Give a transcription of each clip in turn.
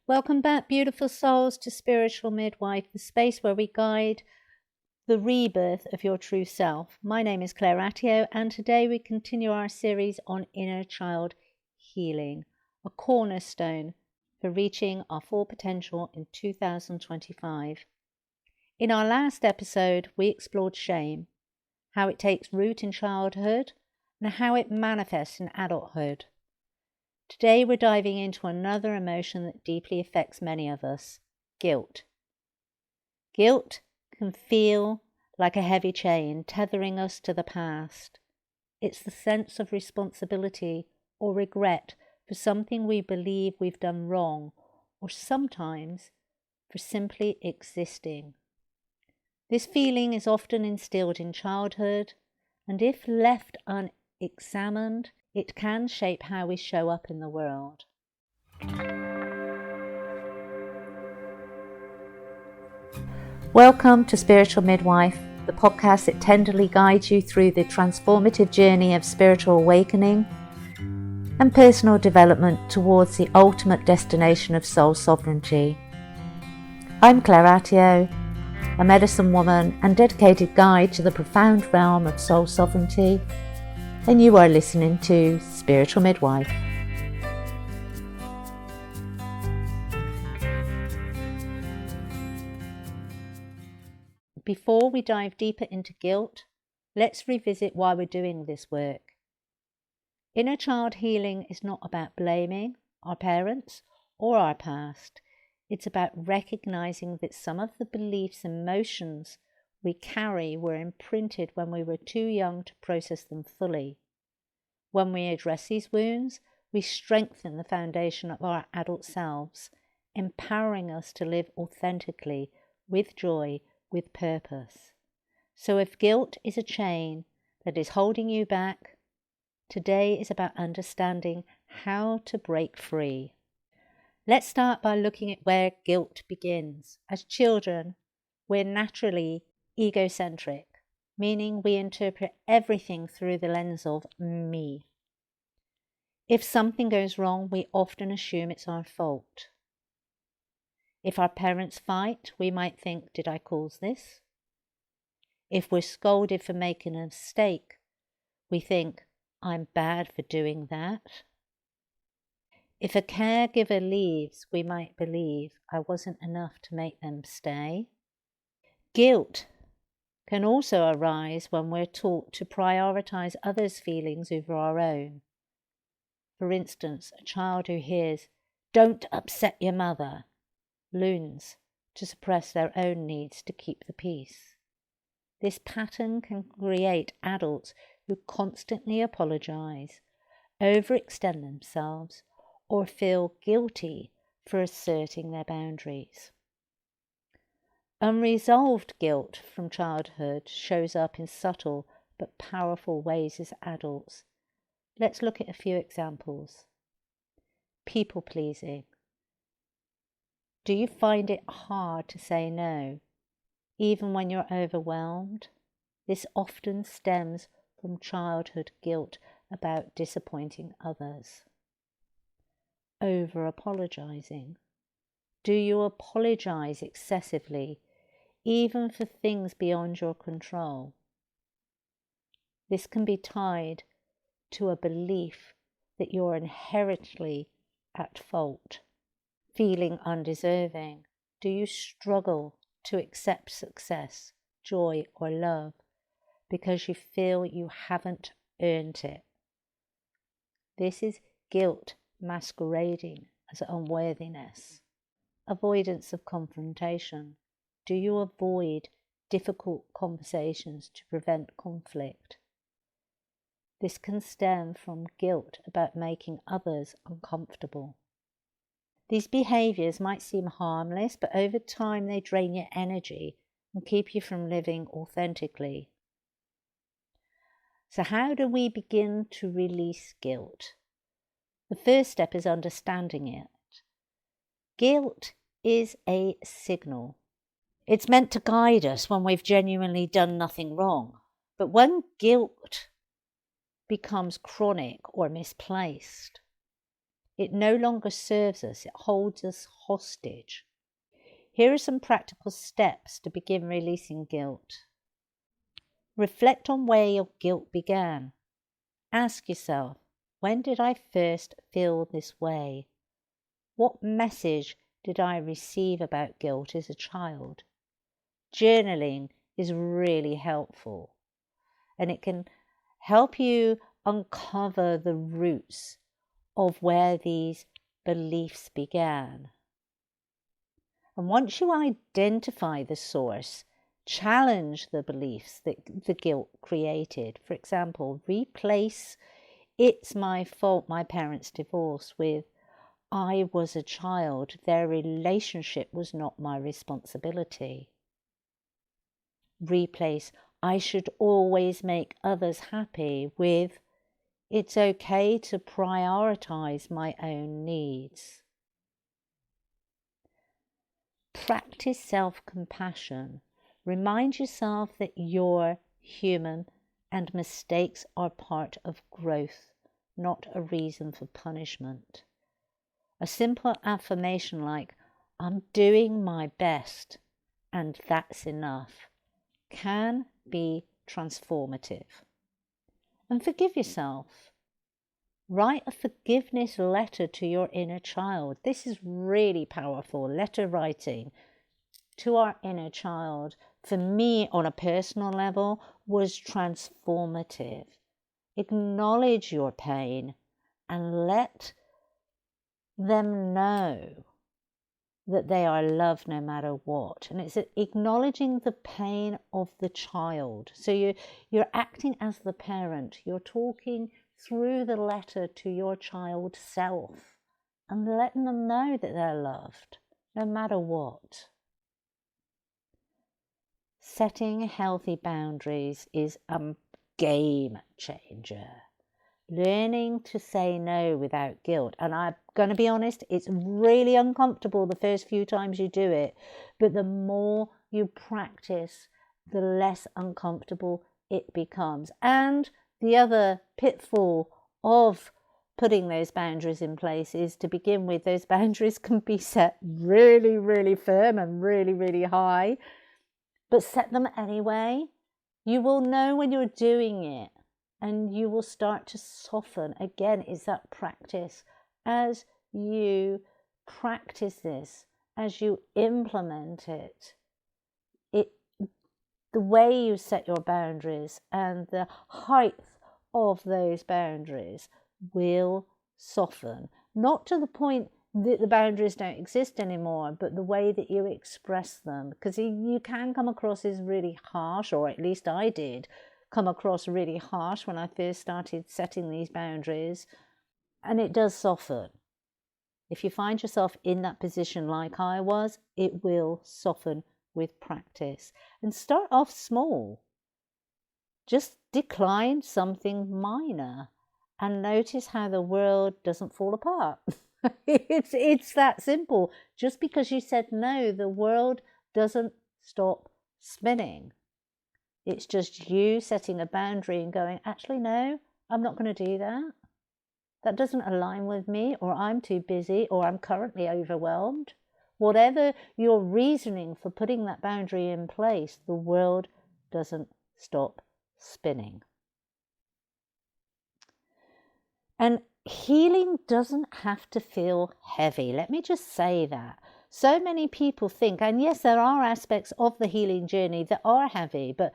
Welcome back, beautiful souls, to Spiritual Midwife, the space where we guide the rebirth of your true self. My name is Claire Attio, and today we continue our series on inner child healing, a cornerstone for reaching our full potential in 2025. In our last episode, we explored shame, how it takes root in childhood, and how it manifests in adulthood. Today we're diving into another emotion that deeply affects many of us, guilt. Guilt can feel like a heavy chain tethering us to the past. It's the sense of responsibility or regret for something we believe we've done wrong, or sometimes for simply existing. This feeling is often instilled in childhood, and if left unexamined, it can shape how we show up in the world. Welcome to Spiritual Midwife, the podcast that tenderly guides you through the transformative journey of spiritual awakening and personal development towards the ultimate destination of soul sovereignty. I'm Claire Attio, a medicine woman and dedicated guide to the profound realm of soul sovereignty, and you are listening to Spiritual Midwife. Before we dive deeper into guilt, let's revisit why we're doing this work. Inner child healing is not about blaming our parents or our past. It's about recognizing that some of the beliefs and emotions we carry were imprinted when we were too young to process them fully. When we address these wounds, we strengthen the foundation of our adult selves, empowering us to live authentically, with joy, with purpose. So if guilt is a chain that is holding you back, today is about understanding how to break free. Let's start by looking at where guilt begins. As children, we're naturally egocentric, meaning we interpret everything through the lens of me. If something goes wrong, we often assume it's our fault. If our parents fight, we might think, did I cause this? If we're scolded for making a mistake, we think, I'm bad for doing that. If a caregiver leaves, we might believe, I wasn't enough to make them stay. Guilt can also arise when we're taught to prioritize others' feelings over our own. For instance, a child who hears, don't upset your mother, learns to suppress their own needs to keep the peace. This pattern can create adults who constantly apologize, overextend themselves, or feel guilty for asserting their boundaries. Unresolved guilt from childhood shows up in subtle but powerful ways as adults. Let's look at a few examples. People pleasing. Do you find it hard to say no, even when you're overwhelmed? This often stems from childhood guilt about disappointing others. Over-apologising. Do you apologise excessively, even for things beyond your control? This can be tied to a belief that you're inherently at fault. Feeling undeserving. Do you struggle to accept success, joy, or love because you feel you haven't earned it? This is guilt masquerading as unworthiness. Avoidance of confrontation. Do you avoid difficult conversations to prevent conflict? This can stem from guilt about making others uncomfortable. These behaviours might seem harmless, but over time they drain your energy and keep you from living authentically. So how do we begin to release guilt? The first step is understanding it. Guilt is a signal. It's meant to guide us when we've genuinely done nothing wrong. But when guilt becomes chronic or misplaced, It no longer serves us, it holds us hostage. Here are some practical steps to begin releasing guilt. Reflect on where your guilt began. Ask yourself, when did I first feel this way? What message did I receive about guilt as a child? Journaling is really helpful, and it can help you uncover the roots of where these beliefs began. And once you identify the source, challenge the beliefs that the guilt created. For example, replace "it's my fault my parents divorced" with "I was a child, their relationship was not my responsibility." Replace "I should always make others happy" with "it's okay to prioritize my own needs." Practice self-compassion. Remind yourself that you're human and mistakes are part of growth, not a reason for punishment. A simple affirmation like "I'm doing my best and that's enough" can be transformative. And forgive yourself. Write a forgiveness letter to your inner child. This is really powerful. Letter writing to our inner child, for me on a personal level, was transformative. Acknowledge your pain and let them know that they are loved no matter what. And it's acknowledging the pain of the child. So you're acting as the parent. You're talking through the letter to your child self and letting them know that they're loved no matter what. Setting healthy boundaries is a game changer. Learning to say no without guilt. And I'm going to be honest, it's really uncomfortable the first few times you do it, but the more you practice, the less uncomfortable it becomes. And the other pitfall of putting those boundaries in place is, to begin with, those boundaries can be set really, really firm and really, really high, but set them anyway. You will know when you're doing it, and you will start to soften. Again, it's that practice. As you practice this, as you implement it, the way you set your boundaries and the height of those boundaries will soften. Not to the point that the boundaries don't exist anymore, but the way that you express them. Because you can come across as really harsh, or at least I did come across really harsh when I first started setting these boundaries, and it does soften. If you find yourself in that position like I was, it will soften with practice. And start off small. Just decline something minor and notice how the world doesn't fall apart. It's that simple. Just because you said no, the world doesn't stop spinning. It's just you setting a boundary and going, actually, no, I'm not going to do that. That doesn't align with me, or I'm too busy, or I'm currently overwhelmed. Whatever your reasoning for putting that boundary in place, the world doesn't stop spinning. And healing doesn't have to feel heavy. Let me just say that. So many people think, and yes, there are aspects of the healing journey that are heavy, but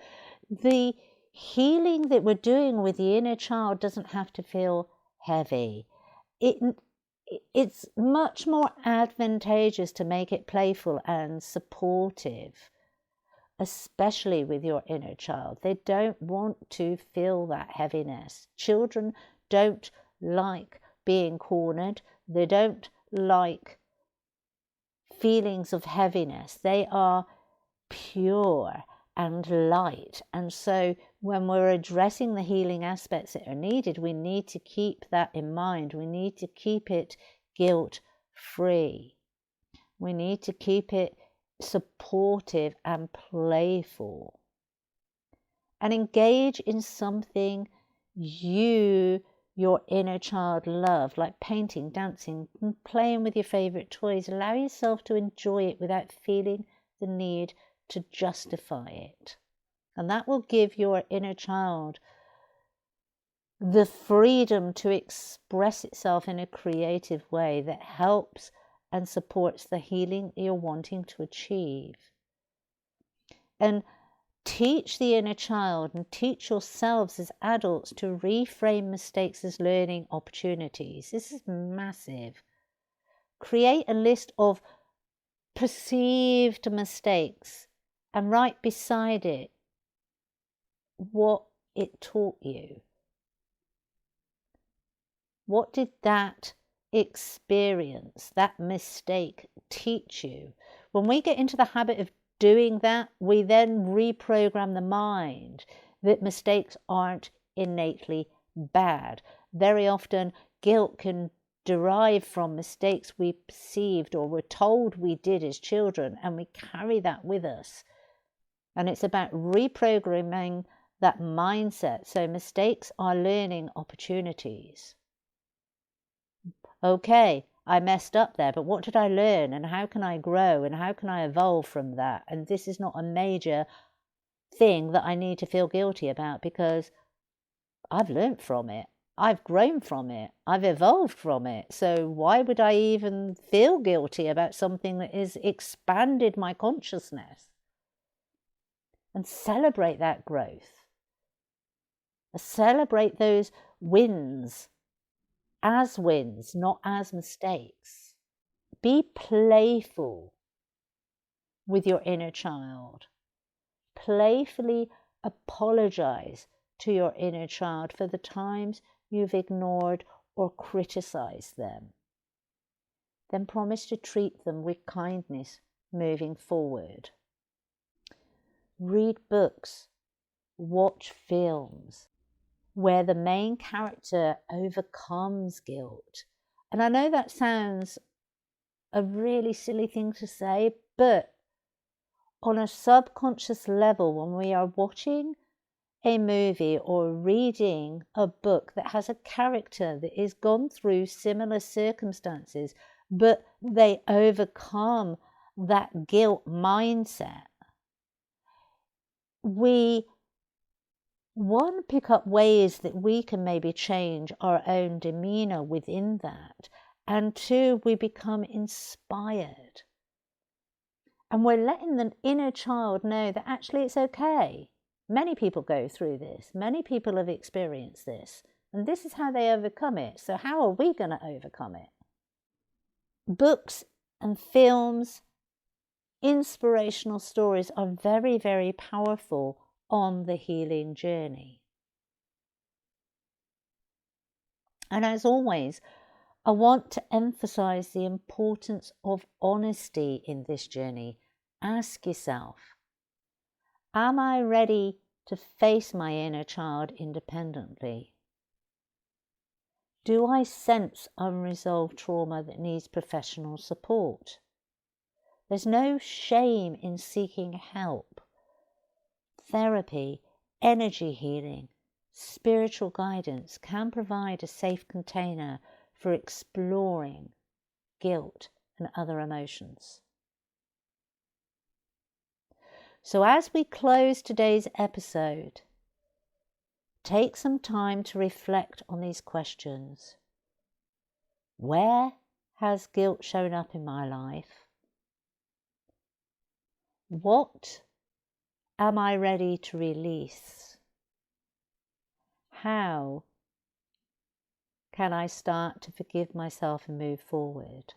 the healing that we're doing with the inner child doesn't have to feel heavy. It's much more advantageous to make it playful and supportive, especially with your inner child. They don't want to feel that heaviness. Children don't like being cornered. They don't like feelings of heaviness. They are pure and light. And so when we're addressing the healing aspects that are needed, we need to keep that in mind. We need to keep it guilt-free. We need to keep it supportive and playful. And engage in something you your inner child love, like painting, dancing, and playing with your favourite toys. Allow yourself to enjoy it without feeling the need to justify it. And that will give your inner child the freedom to express itself in a creative way that helps and supports the healing you're wanting to achieve. And teach the inner child and teach yourselves as adults to reframe mistakes as learning opportunities. This is massive. Create a list of perceived mistakes and write beside it what it taught you. What did that experience, that mistake, teach you? When we get into the habit of doing that, we then reprogram the mind that mistakes aren't innately bad. Very often, guilt can derive from mistakes we perceived or were told we did as children, and we carry that with us. And it's about reprogramming that mindset. So mistakes are learning opportunities. Okay, I messed up there, but what did I learn, and how can I grow, and how can I evolve from that? And this is not a major thing that I need to feel guilty about, because I've learned from it. I've grown from it. I've evolved from it. So why would I even feel guilty about something that has expanded my consciousness? And celebrate that growth. Celebrate those wins as wins, not as mistakes. Be playful with your inner child. Playfully apologize to your inner child for the times you've ignored or criticized them. Then promise to treat them with kindness moving forward. Read books, watch films where the main character overcomes guilt. And I know that sounds a really silly thing to say, but on a subconscious level, when we are watching a movie or reading a book that has a character that has gone through similar circumstances, but they overcome that guilt mindset, we pick up ways that we can maybe change our own demeanor within that, and two, we become inspired, and we're letting the inner child know that actually it's okay. Many people go through this, many people have experienced this, and this is how they overcome it. So how are we going to overcome it? Books and films, inspirational stories are very, very powerful on the healing journey. And as always, I want to emphasize the importance of honesty in this journey. Ask yourself, am I ready to face my inner child independently? Do I sense unresolved trauma that needs professional support? There's no shame in seeking help. Therapy, energy healing, spiritual guidance can provide a safe container for exploring guilt and other emotions. So as we close today's episode, take some time to reflect on these questions. Where has guilt shown up in my life? What am I ready to release? How can I start to forgive myself and move forward?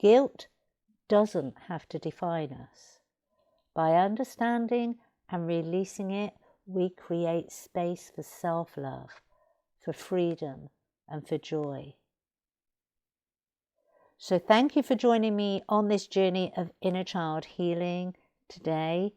Guilt doesn't have to define us. By understanding and releasing it, we create space for self-love, for freedom, and for joy. So thank you for joining me on this journey of inner child healing today.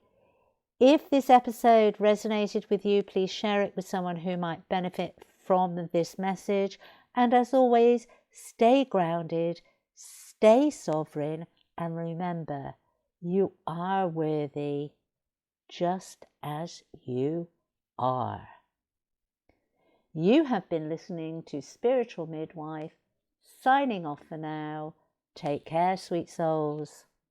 If this episode resonated with you, please share it with someone who might benefit from this message. And as always, stay grounded, stay sovereign, and remember, you are worthy just as you are. You have been listening to Spiritual Midwife, signing off for now. Take care, sweet souls.